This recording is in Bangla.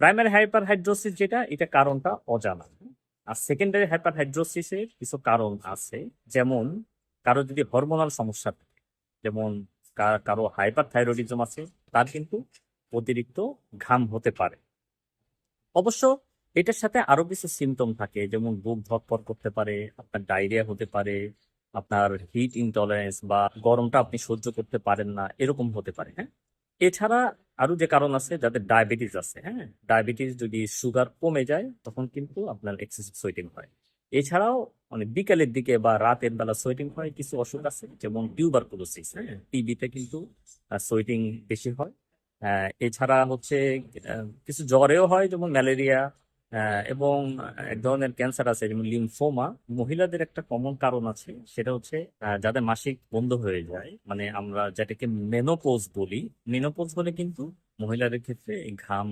প্রাইমারি হাইপারহাইড্রোসিস যেটা, এটা কারণটা অজানা। আর সেকেন্ডারি হাইপারহাইড্রোসিসের কিছু কারণ আছে, যেমন কারো যদি হরমোনাল সমস্যা থাকে, যেমন কারো হাইপার থাইরয়েডিজম আছে, তার কিন্তু অতিরিক্ত ঘাম হতে পারে। অবশ্য এটার সাথে আরো কিছু সিমটম থাকে, যেমন বুক ধড়ফড় করতে পারে, আপনার ডায়রিয়া হতে পারে, আপনার হিট ইনটলারেন্স বা গরমটা আপনি সহ্য করতে পারেন না, এরকম হতে পারে। হ্যাঁ, এছাড়া আরো যে কারণ আছে, যাদের ডায়াবেটিস আছে, হ্যাঁ, ডায়াবেটিস যদি সুগার কমে যায় তখন কিন্তু আপনার এক্সেসিভ সোয়েটিং হয়। এছাড়াও মানে বিকালের দিকে বা রাতের বেলা সোয়েটিং হয়, কিছু অসুখ আছে যেমন টিউবারকুলোসিস, হ্যাঁ, টিবিতে কিন্তু সোয়েটিং বেশি হয়। এছাড়া হচ্ছে কিছু জ্বরেও হয়, যেমন ম্যালেরিয়া, এবং এক ধরনের ক্যান্সার আছে যেমন লিমফোমা। মহিলাদের একটা কমন কারণ আছে, সেটা হচ্ছে যাদের মাসিক বন্ধ হয়ে যায়, মানে আমরা যেটাকে মেনোপোজ বলি। মেনোপোজ হলে কিন্তু মহিলাদের ক্ষেত্রে এই ঘাম